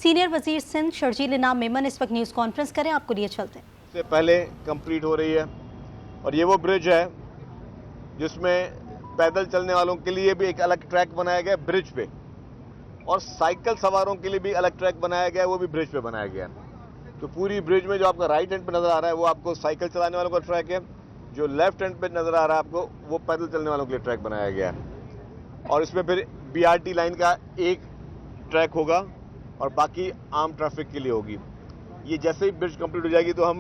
Senior वजीर सिंध शर्जील इनाम मेमन इस वक्त न्यूज़ कॉन्फ्रेंस करें, आपको लिए चलते हैं। से पहले कंप्लीट हो रही है और ये वो ब्रिज है जिसमें पैदल चलने वालों के लिए भी एक अलग ट्रैक बनाया गया है ब्रिज पे, और साइकिल सवारों के लिए भी अलग ट्रैक बनाया गया है, वो भी ब्रिज पे बनाया गया है। तो पूरी ब्रिज में जो आपका राइट एंड पे नजर आ रहा है वो आपको साइकिल चलाने वालों का ट्रैक है, जो लेफ्ट एंड पे नजर आ रहा है आपको वो पैदल चलने वालों के लिए ट्रैक बनाया गया है। और इसमें फिर BRT लाइन का एक ट्रैक होगा और बाकी आम ट्रैफिक के लिए होगी। ये जैसे ही ब्रिज कंप्लीट हो जाएगी तो हम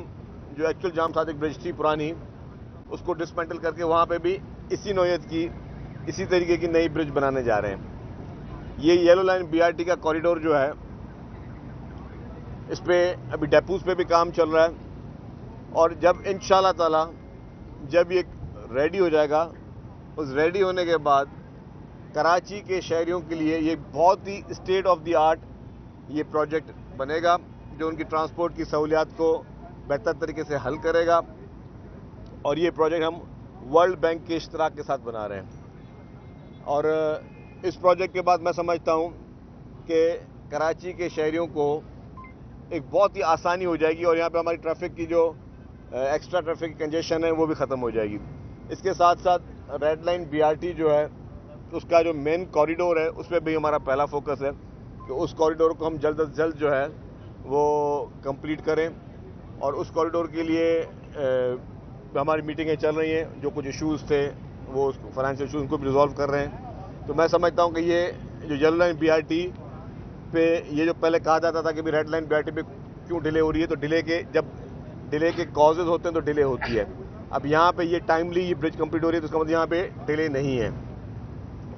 जो एक्चुअल जाम सादिक ब्रिज थी पुरानी, उसको डिसमेंटल करके वहाँ पे भी इसी नौयत की, इसी तरीके की नई ब्रिज बनाने जा रहे हैं। ये येलो लाइन BRT का कॉरिडोर जो है, इस पे अभी डेपोज पे भी काम चल रहा है और जब इंशाल्लाह ताला जब ये रेडी हो जाएगा, उस रेडी होने के बाद कराची के शहरियों के लिए ये बहुत ही स्टेट ऑफ द आर्ट ये प्रोजेक्ट बनेगा, जो उनकी ट्रांसपोर्ट की सहूलियात को बेहतर तरीके से हल करेगा। और ये प्रोजेक्ट हम वर्ल्ड बैंक के इश्तराक के साथ बना रहे हैं। और इस प्रोजेक्ट के बाद मैं समझता हूँ कि कराची के शहरियों को एक बहुत ही आसानी हो जाएगी और यहाँ पे हमारी ट्रैफिक की जो एक्स्ट्रा ट्रैफिक कंजेशन है वो भी ख़त्म हो जाएगी। इसके साथ साथ रेड लाइन BRT जो है, उसका जो मेन कॉरिडोर है उस पर भी हमारा पहला फोकस है कि उस कॉरिडोर को हम जल्द से जल्द जो है वो कंप्लीट करें। और उस कॉरिडोर के लिए हमारी मीटिंगें चल रही हैं, जो कुछ इश्यूज़ थे वो फाइनेंशियल इशूज़ उनको भी रिजॉल्व कर रहे हैं। तो मैं समझता हूँ कि ये जो येलो लाइन BRT पे ये जो पहले कहा जाता था कि भी रेड लाइन BRT पे क्यों डिले हो रही है, तो जब डिले के कॉजेज़ होते हैं तो डिले होती है। अब यहाँ पे ये टाइमली ये ब्रिज कंप्लीट हो रही है तो उसका मतलब यहाँ पे डिले नहीं है।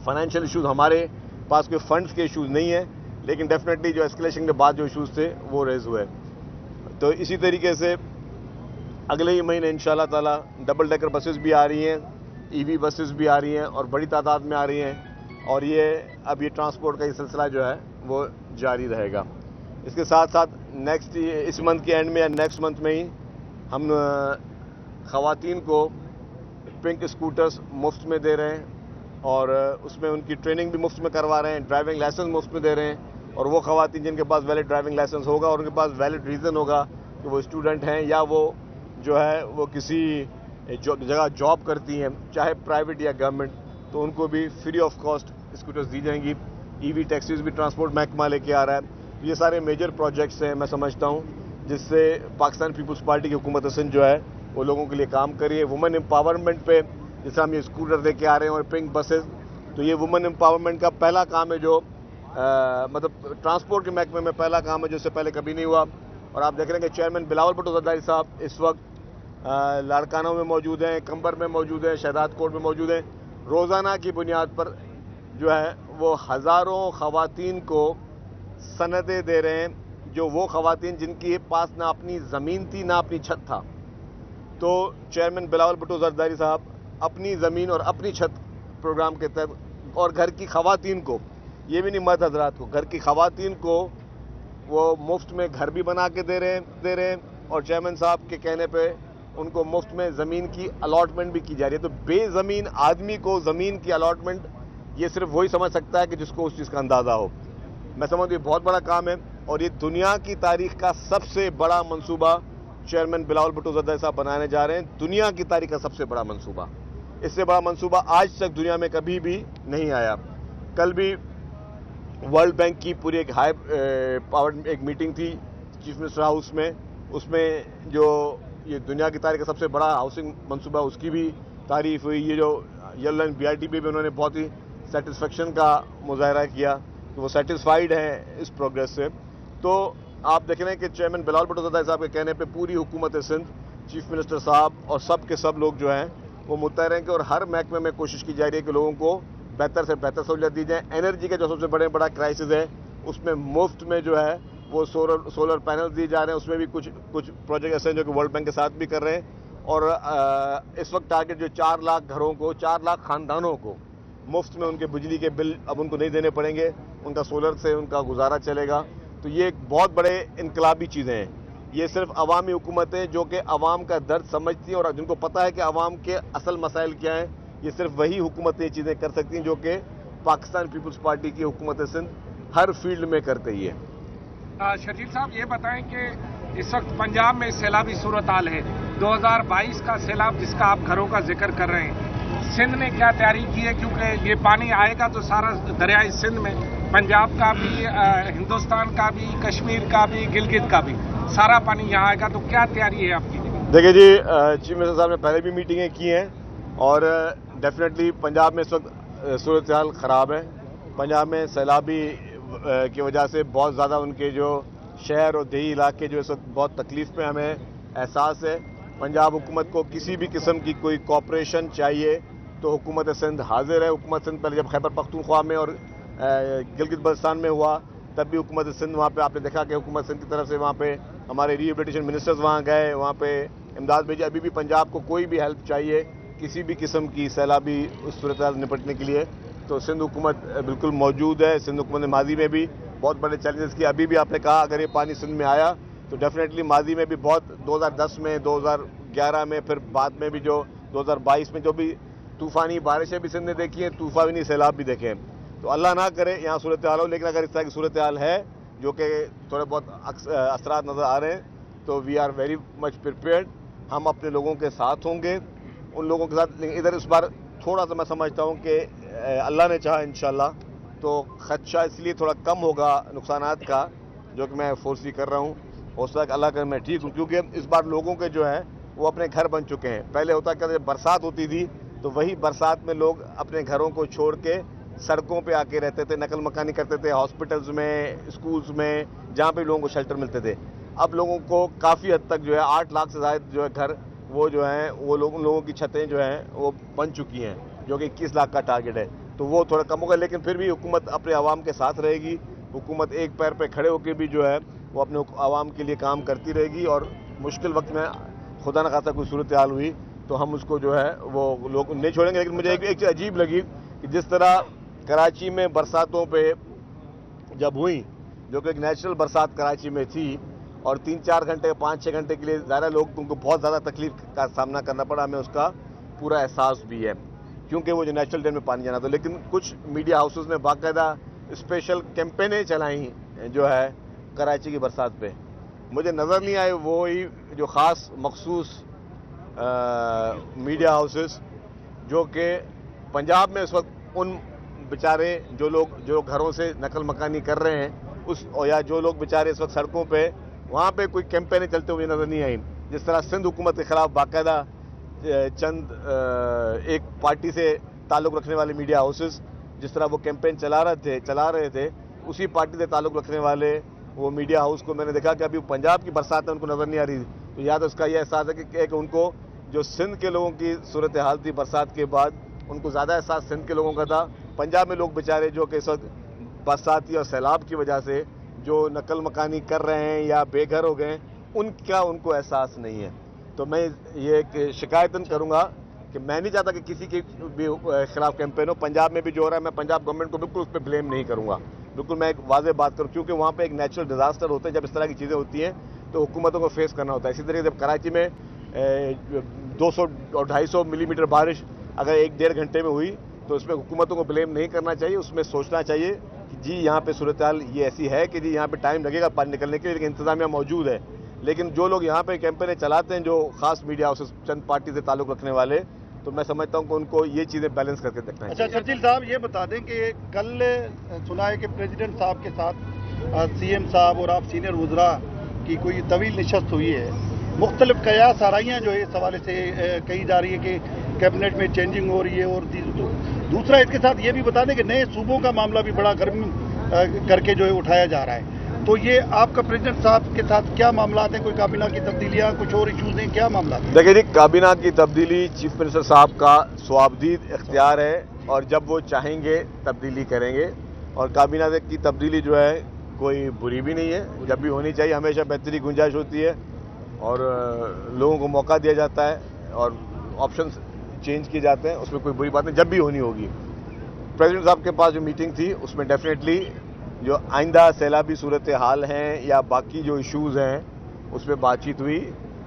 फाइनेंशियल इशूज़ हमारे पास कोई फंड्स के इशूज़ नहीं है, लेकिन डेफिनेटली जो एस्केलेशन के बाद जो इशूज़ थे वो रेज हुए। तो इसी तरीके से अगले ही महीने इंशाल्लाह ताला डबल डेकर बसेस भी आ रही हैं, EV बसेस भी आ रही हैं और बड़ी तादाद में आ रही हैं। और ये अब ये ट्रांसपोर्ट का ये सिलसिला जो है वो जारी रहेगा। इसके साथ साथ नेक्स्ट इस मंथ के एंड में या नेक्स्ट मंथ में ही हम ख़वातीन को पिंक स्कूटर्स मुफ्त में दे रहे हैं और उसमें उनकी ट्रेनिंग भी मुफ्त में करवा रहे हैं, ड्राइविंग लाइसेंस मुफ्त में दे रहे हैं। और वो ख़वातीन जिनके पास वैलिड ड्राइविंग लाइसेंस होगा और उनके पास वैलिड रीज़न होगा कि वो स्टूडेंट हैं या वो जो है वो किसी जगह जॉब करती हैं, चाहे प्राइवेट या गवर्नमेंट, तो उनको भी फ्री ऑफ कॉस्ट स्कूटर्स दी जाएंगी। EV टैक्सीज भी ट्रांसपोर्ट महकमा लेके आ रहा है। ये सारे मेजर प्रोजेक्ट्स हैं मैं समझता हूँ, जिससे पाकिस्तान पीपल्स पार्टी की हुकूमत सिंध जो है वो लोगों के लिए काम कर रही है। वुमेन एम्पावरमेंट पे जैसे हम ये स्कूटर लेके आ रहे हैं और पिंक बसेस, तो ये वुमेन एम्पावरमेंट का पहला काम है जो मतलब ट्रांसपोर्ट के महकमे में पहला काम है जो इससे पहले कभी नहीं हुआ। और आप देख रहे हैं कि चेयरमैन बिलावल भुट्टो ज़रदारी साहब इस वक्त लाड़काना में मौजूद हैं, कंबर में मौजूद हैं, शहदाद कोट में मौजूद हैं। रोज़ाना की बुनियाद पर जो है वो हज़ारों ख़वातीन को सनदें दे रहे हैं, जो वो ख़वातीन जिनके पास ना अपनी ज़मीन थी ना अपनी छत था। तो चेयरमैन बिलावल भुट्टो ज़रदारी साहब अपनी ज़मीन और अपनी छत प्रोग्राम के तहत और घर की ख़वातीन को, ये भी नहीं मर्द हज़रात को, घर की ख़वातीन को वो मुफ्त में घर भी बना के दे रहे हैं और चेयरमैन साहब के कहने पे उनको मुफ्त में ज़मीन की अलॉटमेंट भी की जा रही है। तो बेज़मीन आदमी को ज़मीन की अलॉटमेंट ये सिर्फ वही समझ सकता है कि जिसको उस चीज़ का अंदाज़ा हो। मैं समझता हूँ ये बहुत बड़ा काम है और ये दुनिया की तारीख का सबसे बड़ा मंसूबा चेयरमैन बिलावल भुट्टो ज़रदारी साहब बनाने जा रहे हैं। दुनिया की तारीख का सबसे बड़ा मंसूबा, इससे बड़ा मंसूबा आज तक दुनिया में कभी भी नहीं आया। कल भी वर्ल्ड बैंक की पूरी एक हाई पावर एक मीटिंग थी चीफ मिनिस्टर हाउस में, उसमें जो ये दुनिया की तारीख का सबसे बड़ा हाउसिंग मंसूबा उसकी भी तारीफ हुई। ये जो येलो लाइन BRT पे भी उन्होंने बहुत ही सेटिस्फेक्शन का मुजाहरा किया, तो वो सेटिस्फाइड हैं इस प्रोग्रेस से। तो आप देख रहे हैं कि चेयरमैन बिलावल भुट्टो ज़रदारी साहब के कहने पे पूरी हुकूमत सिंध, चीफ मिनिस्टर साहब और सब के सब लोग जो हैं वो मुतहर हैं कि और हर महकमे में कोशिश की जा रही है कि लोगों को बेहतर से बेहतर सहूलियत दी जाए। एनर्जी का जो सबसे बड़ा क्राइसिस है उसमें मुफ्त में जो है वो सोलर पैनल दिए जा रहे हैं। उसमें भी कुछ प्रोजेक्ट ऐसे हैं जो कि वर्ल्ड बैंक के साथ भी कर रहे हैं। और इस वक्त टारगेट जो 4 लाख घरों को, 4 लाख ख़ानदानों को मुफ्त में उनके बिजली के बिल अब उनको नहीं देने पड़ेंगे, उनका सोलर से उनका गुजारा चलेगा। तो ये एक बहुत बड़े इनकलाबी चीज़ें हैं। ये सिर्फ अवामी हुकूमतें जो कि अवाम का दर्द समझती हैं और जिनको पता है कि अवाम के असल मसाइल क्या हैं, ये सिर्फ वही हुकूमतें चीज़ें कर सकती हैं जो कि पाकिस्तान पीपल्स पार्टी की हुकूमत सिंध हर फील्ड में करते ही है। शर्जील साहब ये बताएं कि इस वक्त पंजाब में सैलाबी सूरत हाल है, 2022 का सैलाब जिसका आप घरों का जिक्र कर रहे हैं, सिंध ने क्या तैयारी की है? क्योंकि ये पानी आएगा तो सारा दरियाई सिंध में, पंजाब का भी, हिंदुस्तान का भी, कश्मीर का भी, गिलगित का भी, सारा पानी यहाँ आएगा, तो क्या तैयारी है आपकी? देखिए जी, चीफ मिनिस्टर साहब ने पहले भी मीटिंगें की हैं और डेफिनेटली पंजाब में इस वक्त सूरत हाल ख़राब है। पंजाब में सैलाबी की वजह से बहुत ज़्यादा उनके जो शहर और देही इलाके जो इस वक्त बहुत तकलीफ़ में हमें एहसास है। पंजाब हुकूमत को किसी भी किस्म की कोई कॉपरेशन चाहिए तो हुकूमत सिंध हाजिर है। हुकूमत सिंध पहले जब खैबर पख्तूनख्वा में और गिलगित बल्तिस्तान में हुआ तब भी हुकूमत सिंध वहाँ पे आपने देखा कि हुकूमत सिंध की तरफ से वहाँ पे हमारे रिहेबिलिटेशन मिनिस्टर्स वहाँ गए, वहाँ पे इमदाद भेजी। अभी भी पंजाब को कोई भी हेल्प चाहिए किसी भी किस्म की सैलाबी उस सूरत हाल निपटने के लिए तो सिंध हुकूमत बिल्कुल मौजूद है। सिंध हुकूमत ने माजी में भी बहुत बड़े चैलेंजेस किए। अभी भी आपने कहा अगर ये पानी सिंध में आया तो डेफिनेटली माजी में भी बहुत 2010 में, 2011 में, फिर बाद में भी जो 2022 में जो भी तूफ़ानी बारिशें भी सिंध ने देखी हैं, तूफ़ानी सैलाब भी देखे हैं। तो अल्लाह ना करे यहाँ सूरत हाल हो, लेकिन अगर इस तरह की सूरत हाल है जो कि थोड़े बहुत असरात नज़र आ रहे हैं तो we are very much prepared. हम अपने लोगों के साथ होंगे, उन लोगों के साथ। लेकिन इधर इस बार थोड़ा सा मैं समझता हूँ कि अल्लाह ने चाहा इंशाल्लाह तो खदशा इसलिए थोड़ा कम होगा नुकसानात का, जो कि मैं फोर्सी कर रहा हूँ। हो सकता है कि अल्लाह कर मैं ठीक हूँ, क्योंकि इस बार लोगों के जो है वो अपने घर बन चुके हैं। पहले होता क्या, जब बरसात होती थी तो वही बरसात में लोग अपने घरों को छोड़ के सड़कों पे आके रहते थे, नकल मकानी करते थे, हॉस्पिटल्स में, स्कूल्स में, जहाँ पे लोगों को शेल्टर मिलते थे। अब लोगों को काफ़ी हद तक जो है 8 लाख से ज़्यादा जो है घर वो जो हैं वो लोगों की छतें जो हैं वो बन चुकी हैं, जो कि 21 लाख का टारगेट है। तो वो थोड़ा कम होगा, लेकिन फिर भी हुकूमत अपने आवाम के साथ रहेगी। हुकूमत एक पैर पे खड़े होकर भी जो है वो अपने आवाम के लिए काम करती रहेगी। और मुश्किल वक्त में खुदा न खासा कोई सूरत हाल हुई तो हम उसको जो है वो लोग नहीं छोड़ेंगे। लेकिन मुझे एक चीज़ अजीब लगी कि जिस तरह कराची में बरसातों पे जब हुई, जो कि एक नेचुरल बरसात कराची में थी, और 3-4 घंटे 5-6 घंटे के लिए ज़्यादा लोग उनको बहुत ज़्यादा तकलीफ का सामना करना पड़ा, हमें उसका पूरा एहसास भी है, क्योंकि वो जो नेचुरल डैम में पानी जाना था। लेकिन कुछ मीडिया हाउसेस ने बाकायदा स्पेशल कैंपेनें चलाई जो है कराची की बरसात पे। मुझे नज़र नहीं आए वो ही जो ख़ास मखसूस मीडिया हाउसेस जो कि पंजाब में इस वक्त उन बेचारे जो घरों से नकल मकानी कर रहे हैं उस, या जो लोग बेचारे इस वक्त सड़कों पे, वहाँ पे कोई कैंपेनें चलते हुए नज़र नहीं आई। जिस तरह सिंध हुकूमत के ख़िलाफ़ बाकायदा चंद एक पार्टी से ताल्लुक़ रखने वाले मीडिया हाउसेस जिस तरह वो कैंपेन चला रहे थे, उसी पार्टी से ताल्लुक़ रखने वाले वो मीडिया हाउस को मैंने देखा कि अभी पंजाब की बरसात है उनको नज़र नहीं आ रही। तो या तो उसका यह एहसास है कि उनको जो सिंध के लोगों की सूरत हाल थी बरसात के बाद, उनको ज़्यादा एहसास सिंध के लोगों का था। पंजाब में लोग बेचारे जो कि इस वक्त बरसाती और सैलाब की वजह से जो नकल मकानी कर रहे हैं या बेघर हो गए, उनको एहसास नहीं है। तो मैं ये एक शिकायतन करूँगा कि मैं नहीं चाहता कि किसी के भी खिलाफ कैंपेन हो। पंजाब में भी जो हो रहा है, मैं पंजाब गवर्नमेंट को बिल्कुल उस पर ब्लेम नहीं करूँगा। बिल्कुल मैं एक वाज़ेह बात करूँ, क्योंकि वहाँ पे एक नेचुरल डिज़ास्टर होते हैं। जब इस तरह की चीज़ें होती हैं तो हुकूमतों को फेस करना होता है। इसी तरीके से जब कराची में 200 और 250 मिलीमीटर बारिश अगर 1-1.5 घंटे में हुई तो उसमें हुकूमतों को ब्लेम नहीं करना चाहिए। उसमें सोचना चाहिए कि जी यहाँ पे सूरत हाल ये ऐसी है कि जी यहाँ पे टाइम लगेगा पानी निकलने के लिए, लेकिन इंतज़ामिया मौजूद है। लेकिन जो लोग यहाँ पे कैंपेनें चलाते हैं, जो खास मीडिया हाउसेस चंद पार्टी से ताल्लुक़ रखने वाले, तो मैं समझता हूँ कि उनको ये चीज़ें बैलेंस करके देखना है। अच्छा शर्जील साहब, ये बता दें कि कल सुना है कि प्रेसिडेंट साहब के साथ सीएम साहब और आप सीनियर वज़रा की कोई तवील नशस्त हुई है। मुख्तलिफ कयास आराइयाँ जो है इस हवाले से कही जा रही है कि कैबिनेट में चेंजिंग हो रही है। और दूसरा इसके साथ ये भी बता दें कि नए सूबों का मामला भी बड़ा गर्म करके जो है उठाया जा रहा है। तो ये आपका प्रेसिडेंट साहब के साथ क्या मामला हैं? कोई काबीना की तब्दीलियाँ, कुछ और इशूज़ हैं, क्या मामला है? देखिए जी, काबीना की तब्दीली चीफ मिनिस्टर साहब का स्वाबदीद इख्तियार है और जब वो चाहेंगे तब्दीली करेंगे। और काबीना की तब्दीली जो है कोई बुरी भी नहीं है, जब भी होनी चाहिए। हमेशा बेहतरी की गुंजाइश होती है और लोगों को मौका दिया जाता है और ऑप्शंस चेंज किए जाते हैं, उसमें कोई बुरी बात नहीं, जब भी होनी होगी। प्रेसिडेंट साहब के पास जो मीटिंग थी उसमें डेफिनेटली जो आइंदा सैलाबी सूरत हाल हैं या बाकी जो इश्यूज़ हैं उस पर बातचीत हुई।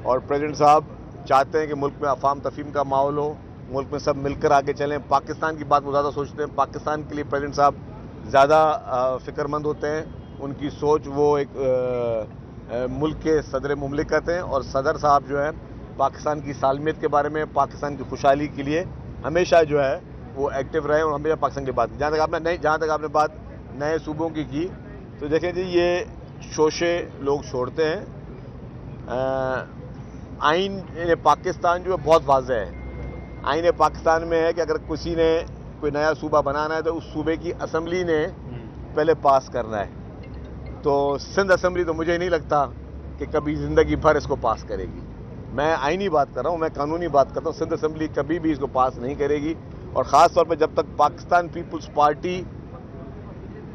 और प्रेसिडेंट साहब चाहते हैं कि मुल्क में अफाम तफहीम का माहौल हो, मुल्क में सब मिलकर आगे चलें। पाकिस्तान की बात वो ज़्यादा सोचते हैं, पाकिस्तान के लिए प्रेसिडेंट साहब ज़्यादा फ़िक्रमंद होते हैं। ان کی سوچ، وہ ایک ملک کے صدر مملکت ہیں، اور صدر صاحب جو ہیں پاکستان کی سالمیت کے بارے میں، پاکستان کی خوشحالی کے لیے ہمیشہ جو ہے وہ ایکٹیو رہے اور ہمیشہ پاکستان کی بات کی. جہاں تک آپ نے بات نئے صوبوں کی تو دیکھیں جی، یہ شوشے لوگ چھوڑتے ہیں. آئین پاکستان جو ہے بہت واضح ہے. آئین پاکستان میں ہے کہ اگر کسی نے کوئی نیا صوبہ بنانا ہے تو اس صوبے کی اسمبلی نے پہلے پاس کرنا ہے. تو سندھ اسمبلی تو مجھے نہیں لگتا کہ کبھی زندگی بھر اس کو پاس کرے گی. میں آئینی بات کر رہا ہوں، میں قانونی بات کرتا ہوں. سندھ اسمبلی کبھی بھی اس کو پاس نہیں کرے گی، اور خاص طور پہ جب تک پاکستان پیپلز پارٹی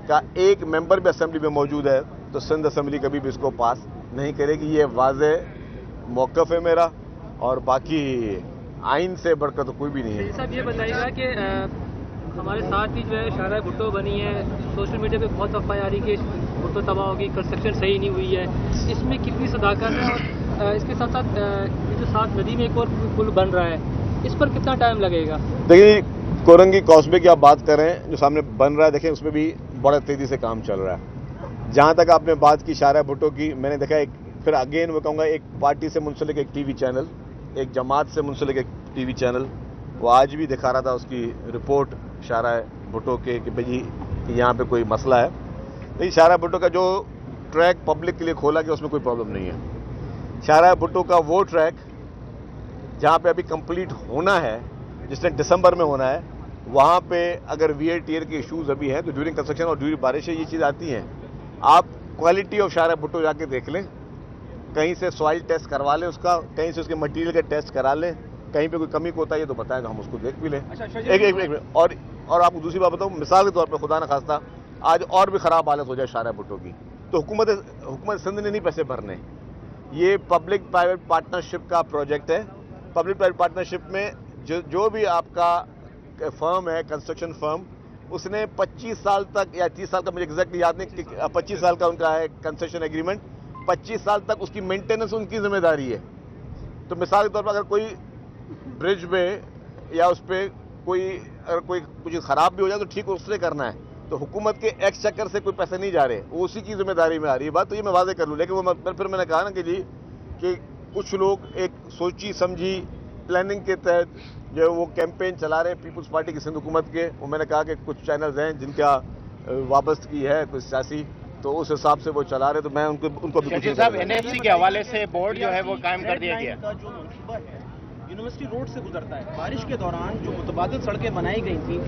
کا ایک ممبر بھی اسمبلی میں موجود ہے تو سندھ اسمبلی کبھی بھی اس کو پاس نہیں کرے گی. یہ واضح موقف ہے میرا، اور باقی آئین سے بڑھ کر تو کوئی بھی نہیں ہے. صاحب یہ بتائیے گا کہ ہمارے ساتھ ہی جو ہے شاہراہ بھٹو بنی ہے، سوشل میڈیا پہ بہت افواہیں آ رہی کہ بھٹو تباہ ہوگی، کنسٹرکشن صحیح نہیں ہوئی ہے، اس میں کتنی صداقت ہے؟ اور اس کے ساتھ ساتھ یہ جو 7 ندی میں ایک اور پل بن رہا ہے، اس پر کتنا ٹائم لگے گا؟ دیکھیے، کورنگی کاسبے کی آپ بات کر رہے ہیں جو سامنے بن رہا ہے، دیکھیں اس میں بھی بڑا تیزی سے کام چل رہا ہے. جہاں تک آپ نے بات کی شاہراہ بھٹو کی، میں نے دیکھا پھر اگین وہ کہوں گا، ایک پارٹی سے منسلک ایک ٹی وی چینل، ایک جماعت سے منسلک ایک ٹی وی چینل، وہ آج بھی دکھا رہا تھا اس کی رپورٹ شاہراہ بھٹو کے کہ بھئی یہاں پہ کوئی مسئلہ ہے. لیکن شاہراہ بھٹو کا جو ٹریک پبلک کے لیے کھولا گیا اس میں کوئی پرابلم نہیں ہے. شاہراہ بھٹو کا وہ ٹریک جہاں پہ ابھی کمپلیٹ ہونا ہے، جس نے دسمبر میں ہونا ہے، وہاں پہ اگر وی ایئر ٹیئر کے ایشوز ابھی ہیں تو ڈیورنگ کنسٹرکشن اور ڈیورنگ بارشیں یہ چیز آتی ہیں. آپ کوالٹی آف شاہراہ بھٹو جا کے دیکھ لیں، کہیں سے سوائل ٹیسٹ کروا لیں اس کا، کہیں سے اس کے مٹیریل کا ٹیسٹ کرا لیں، کہیں پہ کوئی کمی کو ہوتا ہے تو بتائیں تو ہم اس کو دیکھ بھی لیں. ایک اور آپ کو دوسری بات بتاؤں، مثال کے طور پہ خدا نخواستہ آج اور بھی خراب حالت ہو جائے شاہراہ بھٹو کی تو حکومت سندھ نے نہیں پیسے بھرنے. یہ پبلک پرائیویٹ پارٹنرشپ کا پروجیکٹ ہے. پبلک پرائیویٹ پارٹنرشپ میں جو بھی آپ کا فرم ہے، کنسٹرکشن فرم، اس نے 25 سال تک یا 30 سال کا مجھے ایگزیکٹلی یاد نہیں کہ 25 سال کا ان کا ہے کنسیشن ایگریمنٹ، 25 سال تک اس کی مینٹیننس ان کی ذمہ داری ہے. تو مثال کے طور پر اگر کوئی برج میں یا اس پہ اگر کوئی کچھ خراب بھی ہو جائے تو ٹھیک اس سے کرنا ہے. تو حکومت کے ایکس چکر سے کوئی پیسے نہیں جا رہے، وہ اسی کی ذمہ داری میں آ رہی ہے بات. تو یہ میں واضح کر لوں. لیکن وہ پھر میں نے کہا نا کہ کچھ لوگ ایک سوچی سمجھی پلاننگ کے تحت جو ہے وہ کیمپین چلا رہے ہیں پیپلز پارٹی کی سندھ حکومت کے. وہ میں نے کہا کہ کچھ چینلز ہیں جن کا وابستگی ہے کچھ سیاسی، تو اس حساب سے وہ چلا رہے، تو میں ان کو بھی کچھ صاحب NFC کے حوالے سے بورڈ جو ہے وہ قائم کر دیا گیا. کا جو منصوبہ ہے یونیورسٹی روڈ سے گزرتا ہے، بارش کے دوران جو متبادل سڑکیں بنائی گئی تھیں،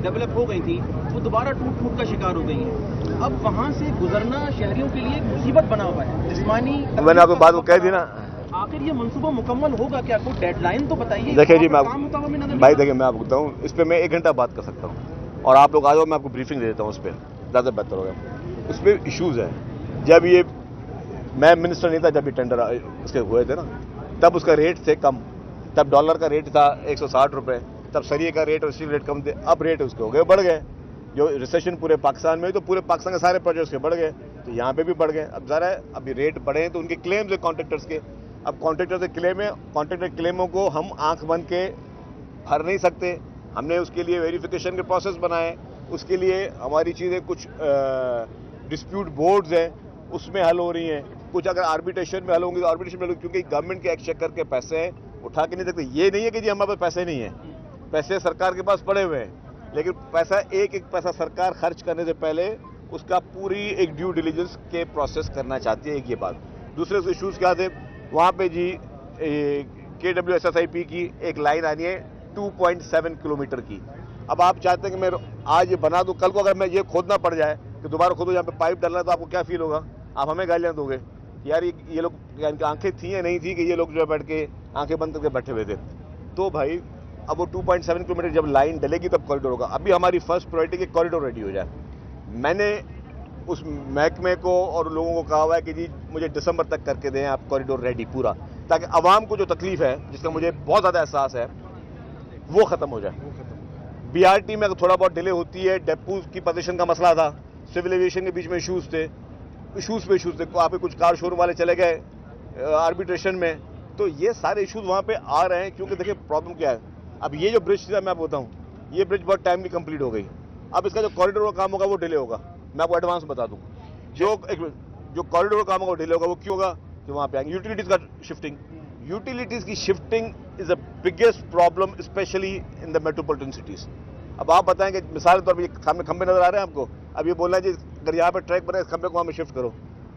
ڈیولپ ہو گئی تھیں، وہ دوبارہ ٹوٹ کا شکار ہو گئی ہیں. اب وہاں سے گزرنا شہریوں کے لیے ایک مصیبت بنا ہوا ہے، جسمانی. میں نے آپ کو بات کو کہہ دی نا. آخر یہ منصوبہ مکمل ہوگا کیا؟ کوئی ڈیڈ لائن تو بتائیے. دیکھیں جی، بھائی دیکھیں، میں آپ کو بتاؤں اس پہ میں 1 گھنٹہ بات کر سکتا ہوں، اور آپ لوگ آ جاؤ، میں آپ کو بریفنگ دے دیتا ہوں. اس پہ زیادہ بہتر ہوگا. اس پہ ایشوز ہیں. جب یہ میں منسٹر نہیں تھا جب یہ ٹینڈر اس کے ہوئے تھے نا، تب اس کا ریٹ تھے کم، تب ڈالر کا ریٹ تھا 160 روپے، تب سریے کا ریٹ اور اسٹیل ریٹ کم تھے. اب ریٹ اس کے ہو گئے بڑھ گئے. جو ریسیشن پورے پاکستان میں، تو پورے پاکستان کے سارے پروجیکٹس کے بڑھ گئے، تو یہاں پہ بھی بڑھ گئے. اب ذرا اب یہ ریٹ بڑھے ہیں تو ان کے کلیمز ہیں کانٹریکٹرس کے. اب کانٹریکٹر سے کلیم ہے، کانٹریکٹر کلیموں کو ہم آنکھ بند کے بھر نہیں سکتے. ہم نے اس کے لیے ویریفیکیشن کے پروسیس بنائے. اس کے لیے ہماری چیزیں کچھ ڈسپیوٹ بورڈز ہیں، اس میں حل ہو رہی ہیں. کچھ اگر آربیٹریشن میں حل ہوں گی تو آربیٹریشن میں، کیونکہ گورنمنٹ کے ایکسچیکر کے پیسے ہیں، اٹھا کے نہیں سکتے. یہ نہیں ہے کہ جی ہمارے پاس پیسے نہیں ہیں، پیسے سرکار کے پاس پڑے ہوئے ہیں، لیکن ایک پیسہ سرکار خرچ کرنے سے پہلے اس کا پوری ایک ڈیو ڈیلیجنس کے پروسیس کرنا چاہتی ہے. ایک یہ بات. دوسرے ایشوز کیا تھے وہاں پہ جی؟ KWSSIP کی ایک لائن آنی ہے 2.7 کلومیٹر کی. اب آپ چاہتے ہیں کہ میں آج یہ بنا دوں، کل کو اگر میں یہ کھودنا پڑ جائے کہ دوبارہ کھودو یہاں پہ پائپ ڈالنا ہے، تو آپ کو کیا فیل ہوگا؟ آپ ہمیں گالیاں دو گے یار یہ لوگ ان کی آنکھیں تھیں یا نہیں تھی کہ یہ لوگ جو ہے بیٹھ کے آنکھیں بند کر کے بیٹھے ہوئے تھے. تو بھائی اب وہ 2.7 کلومیٹر جب لائن ڈلے گی تب کوریڈور ہوگا. ابھی ہماری فرسٹ پرائرٹی کہ کوریڈور ریڈی ہو جائے. میں نے اس محکمے کو اور لوگوں کو کہا ہوا ہے کہ جی مجھے دسمبر تک کر کے دیں آپ کوریڈور ریڈی پورا، تاکہ عوام کو جو تکلیف ہے جس کا مجھے بہت زیادہ احساس ہے وہ ختم ہو جائے. BRT میں اگر تھوڑا بہت ڈیلے ہوتی ہے، ڈیپوز کی پوزیشن کا مسئلہ تھا، سول ایویشن کے بیچ میں ایشوز تھے. آپ کے کچھ کار شو روم والے چلے گئے آربیٹریشن میں، تو یہ سارے ایشوز وہاں پہ آ رہے ہیں. کیونکہ دیکھیں پرابلم کیا ہے، اب یہ جو برج تھا میں آپ کو بتاؤں، یہ برج بہت ٹائملی کمپلیٹ ہو گئی. اب اس کا جو کوریڈور کا کام ہوگا وہ ڈیلے ہوگا. میں آپ کو ایڈوانس بتا دوں जो कॉरिडोर का काम होगा वो डिले होगा, वो क्यों होगा कि वहाँ पे आएंगे यूटिलिटीज का शिफ्टिंग। यूटिलिटीज की shifting is the biggest problem specially in the metropolitan cities. अब आप बताएं कि मिसाल के तौर पर सामने खंबे नजर आ रहे हैं आपको, अब ये बोलना है जी अगर यहाँ पे ट्रैक बने इस खंबे को वहाँ पे शिफ्ट करो,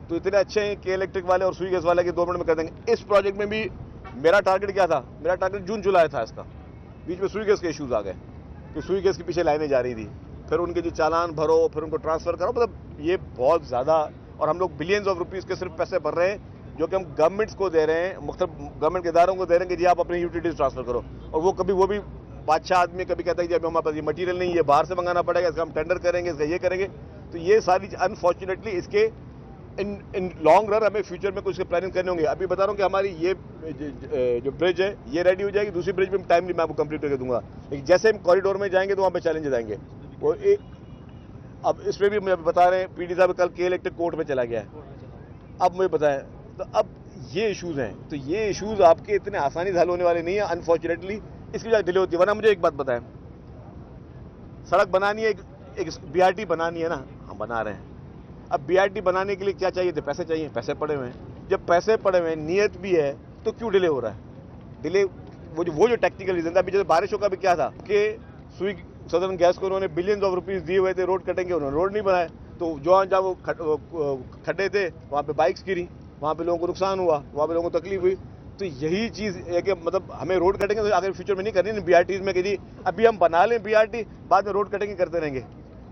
तो इतने अच्छे हैं कि इलेक्ट्रिक वाले और सुई गैस वाले के 2 मिनट में कर देंगे। इस प्रोजेक्ट में भी मेरा टारगेट क्या था, मेरा टारगेट जून जुलाई था इसका, बीच में सुई गैस के इश्यूज आ गए कि सुई गैस के पीछे लाइनें जा रही थी, फिर उनके जो चालान भरो, फिर उनको ट्रांसफर करो, मतलब ये बहुत ज़्यादा, और हम लोग बिलियंस ऑफ रुपीज़ के सिर्फ पैसे भर रहे हैं जो कि हम गवर्नमेंट्स को दे रहे हैं, मुख्तलिफ गवर्नमेंट के इदारों को दे रहे हैं कि जी आप अपनी यूटिलिटीज ट्रांसफर करो, और वो भी बादशाह आदमी कभी कहता है कि अभी हमारे पास ये मटीरियल नहीं है, बाहर से मंगाना पड़ेगा, इसका हम टेंडर करेंगे, इसका ये करेंगे। तो ये सारी अनफॉर्चुनेटली इसके इन लॉन्ग रन हमें फ्यूचर में कुछ प्लानिंग करने होंगे। अभी बता रहा हूँ कि हमारी ये जो ब्रिज है ये रेडी हो जाएगी, दूसरी ब्रिज में टाइमली मैं आपको कंप्लीट करके दूंगा, लेकिन जैसे हम कॉरिडोर में जाएंगे तो वहाँ पे चैलेंजेस आएंगे। वो अब इस पर भी मुझे बता रहे हैं पीडी साहब कल के इलेक्ट्रिक कोर्ट में चला गया है, अब मुझे बताएं, तो अब ये इशूज़ हैं, तो ये इशूज़ आपके इतने आसानी से हल होने वाले नहीं है अनफॉर्चुनेटली, इसकी वजह डिले होती है। वरना मुझे एक बात बताएं, सड़क बनानी है, एक BRT बनानी है ना, हम बना रहे हैं। अब BRT बनाने के लिए क्या चाहिए थे, पैसे चाहिए, पैसे पड़े हुए हैं। जब पैसे पड़े हुए हैं, नियत भी है, तो क्यों डिले हो रहा है? डिले वो जो टेक्निकल रीजन था, अभी जैसे बारिशों का भी क्या था कि सुई सदर्न गैस को उन्होंने बिलियंस ऑफ रुपीस दिए हुए थे, रोड कटेंगे, उन्होंने रोड नहीं बनाए, तो जहाँ वो खड्डे थे वहाँ पे बाइक्स गिरी, वहाँ पे लोगों को नुकसान हुआ, वहाँ पे लोगों को तकलीफ हुई। तो यही चीज़ है कि मतलब हमें रोड कटेंगे तो आगे फ्यूचर में नहीं करनी BRTs में कि जी अभी हम बना लें BRT, बाद में रोड कटेंगे करते रहेंगे।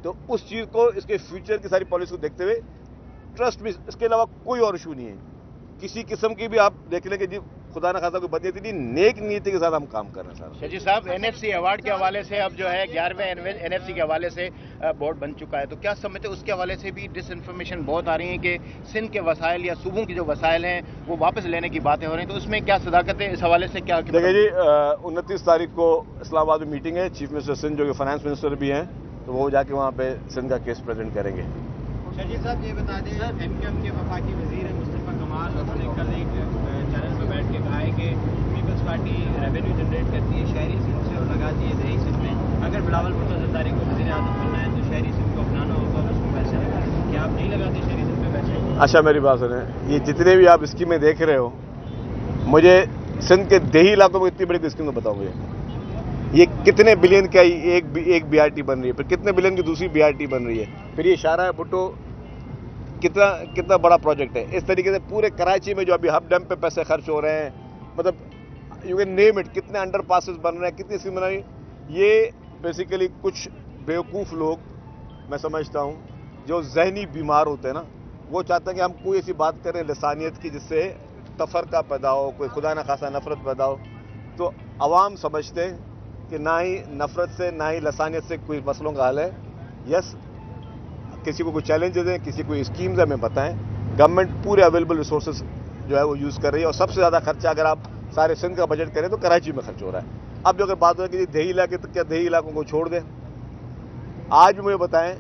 तो उस चीज़ को, इसके फ्यूचर की सारी पॉलिसी को देखते हुए, ट्रस्ट भी, इसके अलावा कोई और इशू नहीं है किसी किस्म की भी। आप देख लें कि जी खुदा न खासा कोई बदनीयती नहीं, नेक नीति के साथ हम काम कर रहे हैं सर। शजी साहब, NFC अवार्ड के हवाले से अब जो है 11वें NFC के हवाले से बोर्ड बन चुका है, तो क्या समझते हैं उसके हवाले से भी डिसइंफॉर्मेशन बहुत आ रही है कि सिंध के वसाइल या सूबों की जो वसाइल हैं वो वापस लेने की बातें हो रही हैं, तो उसमें क्या सदाकत है? इस हवाले से क्या देखिए जी, 29 तारीख को इस्लामाबाद में मीटिंग है, चीफ मिनिस्टर सिंध जो कि फाइनेंस मिनिस्टर भी हैं, तो वो जाके वहाँ पे सिंध का केस प्रेजेंट करेंगे। शजी साहब ये बता दें, MQM के वफाकी वजीर हैं मुस्तफा कमाल, उन्होंने कल एक चैनल पर बैठ के कहा है कि पीपल्स पार्टी रेवेन्यू जनरेट करती है शहरी सिंध से और लगाती है दही सिंध में। अगर बिलावल भुट्टो जरदारी को वज़ीर आज़म बनना है तो शहरी सिंध को अपनाना होगा और उसमें पैसे लगाना। क्या आप नहीं लगाते शहरी सिंध में पैसे? अच्छा मेरी बात सुनें, ये जितने भी आप स्कीमें देख रहे हो, मुझे सिंध के देही इलाकों में इतनी बड़ी स्कीम बताओ मुझे, ये कितने बिलियन का एक BRT बन रही है, फिर कितने बिलियन की दूसरी BRT बन रही है, फिर ये शाहरा भुट्टो कितना बड़ा प्रोजेक्ट है। इस तरीके से पूरे कराची में जो अभी हब डैम पे पैसे खर्च हो रहे हैं, मतलब यू कैन नेम इट, कितने अंडर पासेस बन रहे हैं, कितनी स्कीम बन रही है। ये बेसिकली कुछ बेवकूफ़ लोग, मैं समझता हूँ, जो जहनी बीमार होते हैं ना, वो चाहते हैं कि हम कोई ऐसी बात करें लसानियत की जिससे तफरका पैदा हो, कोई खुदा न खासा नफरत पैदा हो। तो अवाम समझते हैं कि ना ही नफरत से ना ही लसानियत से कोई मसलों का हल है। यस, किसी को कोई चैलेंजेस हैं, किसी को स्कीम्स हमें बताएं। गवर्नमेंट पूरे अवेलेबल रिसोर्सेज जो है वो यूज़ कर रही है, और सबसे ज़्यादा खर्चा अगर आप सारे सिंध का बजट करें तो कराची में खर्च हो रहा है। अब जो अगर बात हो कि देही इलाके, तो क्या देही इलाकों को छोड़ दें? आज भी मुझे बताएं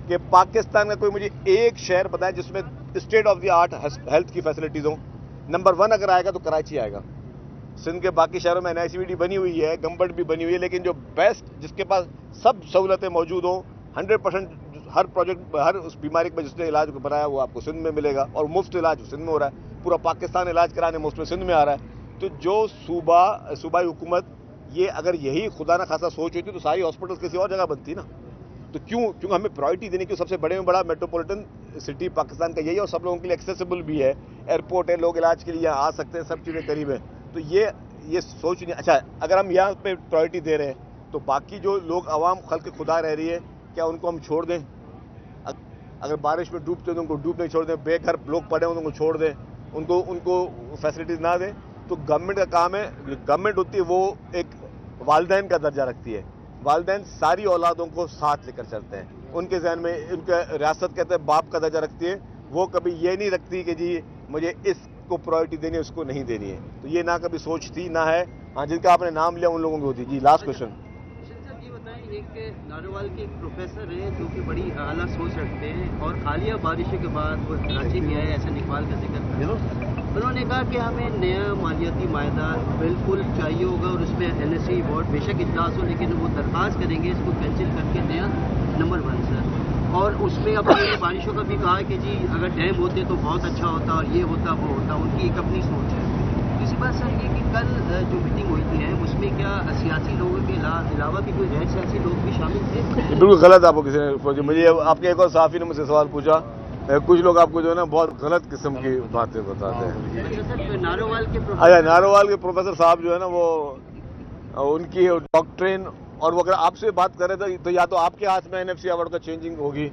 कि पाकिस्तान का कोई मुझे एक शहर बताएं जिसमें state of the art health की फैसिलिटीज़ हो। नंबर 1 अगर आएगा तो कराची आएगा। सिंध के बाकी शहरों में NICVD बनी हुई है, गंबट भी बनी हुई है, लेकिन जो बेस्ट, जिसके पास सब सहूलतें मौजूद हों, 100% हर प्रोजेक्ट, हर उस बीमारी में जिसने इलाज बनाया वो आपको सिंध में मिलेगा, और मुफ्त इलाज सिंध में हो रहा है। पूरा पाकिस्तान इलाज कराने मुफ्त में सिंध में आ रहा है। तो जो सूबाई हुकूमत ये अगर यही खुदा न खासा सोच होती तो सारी हॉस्पिटल किसी और जगह बनती ना। तो क्यों हमें प्रायोरिटी देने की? सबसे बड़े में बड़ा मेट्रोपॉलिटन सिटी पाकिस्तान का यही है, और सब लोगों के लिए एक्सेसिबल भी है, एयरपोर्ट है, लोग इलाज के लिए यहाँ आ सकते हैं, सब चीज़ें करीब हैं। तो ये सोच नहीं। अच्छा, अगर हम यहाँ पे प्रायोरिटी दे रहे हैं तो बाकी जो लोग अवाम खल्क खुदा रह रही है, क्या उनको हम छोड़ दें? अगर बारिश में डूबते हैं तो उनको डूबने छोड़ दें, बेघर लोग पड़े हैं उनको छोड़ दें, उनको फैसिलिटीज़ ना दें? तो गवर्नमेंट का काम है, गवर्नमेंट होती है वो एक वालिदैन का दर्जा रखती है। वालिदैन सारी औलादों को साथ लेकर चलते हैं। उनके जहन में उनका रियासत कहते हैं बाप का दर्जा रखती है। वो कभी ये नहीं रखती कि जी मुझे इसको प्रायोरिटी देनी है, उसको नहीं देनी है। तो ये ना कभी सोचती ना है। हाँ, जिनका आपने नाम लिया उन लोगों की होती। जी, लास्ट क्वेश्चन। एक नारोवाल के एक प्रोफेसर हैं जो कि बड़ी आला सोच रखते हैं, और हालिया बारिशों के बाद वो कराची में आए, ऐसा इकबाल का जिक्र किया। उन्होंने कहा कि हमें नया मालियाती मायदा बिल्कुल चाहिए होगा, और उसमें NSE बोर्ड बेशक इजलास हो, लेकिन वो दरख्वास्त करेंगे इसको कैंसिल करके नया नंबर 1 सर। اور اس میں اب انہوں نے بارشوں کا بھی کہا کہ جی اگر ڈیم ہوتے تو بہت اچھا ہوتا اور یہ ہوتا وہ ہوتا، ان کی ایک اپنی سوچ ہے۔ دوسری بات سر یہ کہ کل جو میٹنگ ہوئی تھی ہے اس میں کیا سیاسی لوگوں کے علاوہ بھی کوئی غیر سیاسی لوگ بھی شامل تھے؟ بالکل غلط آپ کو کسی نے، مجھے آپ کے ایک اور صحافی نے مجھ سے سوال پوچھا، کچھ لوگ آپ کو جو ہے نا بہت غلط قسم کی باتیں بتاتے ہیں۔ اچھا سر، نارووال کے اچھا، نارووال کے پروفیسر صاحب جو ہے نا وہ ان کی ڈاکٹرین، اور وہ اگر آپ سے بات کر رہے تھے تو یا تو آپ کے ہاتھ میں NFC ایوارڈ کا چینجنگ ہوگی،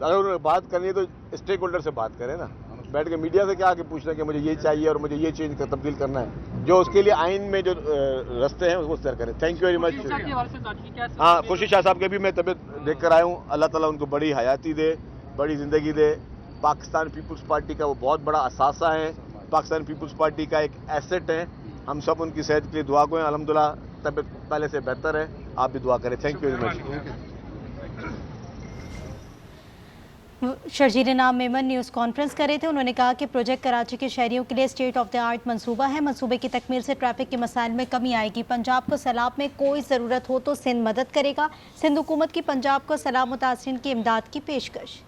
اگر انہوں نے بات کرنی ہے تو اسٹیک ہولڈر سے بات کریں نا، بیٹھ کے میڈیا سے کیا آ کے پوچھنا کہ مجھے یہ چاہیے اور مجھے یہ چینج کر تبدیل کرنا ہے، جو اس کے لیے آئین میں جو رستے ہیں وہ طے کریں۔ Thank you very much. ہاں، خورشید شاہ صاحب کے بھی میں طبیعت دیکھ کر آیا ہوں، اللہ تعالیٰ ان کو بڑی حیاتی دے، بڑی زندگی دے۔ پاکستان پیپلز پارٹی کا وہ بہت بڑا اثاثہ ہے، پاکستان پیپلز پارٹی کا ایک ایسٹ ہے، ہم سب ان کی صحت کے لیے دعا کریں۔ الحمدللہ طبیعت پہلے سے بہتر ہے، آپ بھی دعا کریں۔ Thank you very much. Sharjeel انعام میمن نیوز کانفرنس کر رہے تھے، انہوں نے کہا کہ پروجیکٹ کراچی کے شہریوں کے لیے اسٹیٹ آف دی آرٹ منصوبہ ہے، منصوبے کی تکمیل سے ٹریفک کے مسائل میں کمی آئے گی، پنجاب کو سیلاب میں کوئی ضرورت ہو تو سندھ مدد کرے گا، سندھ حکومت کی پنجاب کو سیلاب متاثرین کی امداد کی پیشکش۔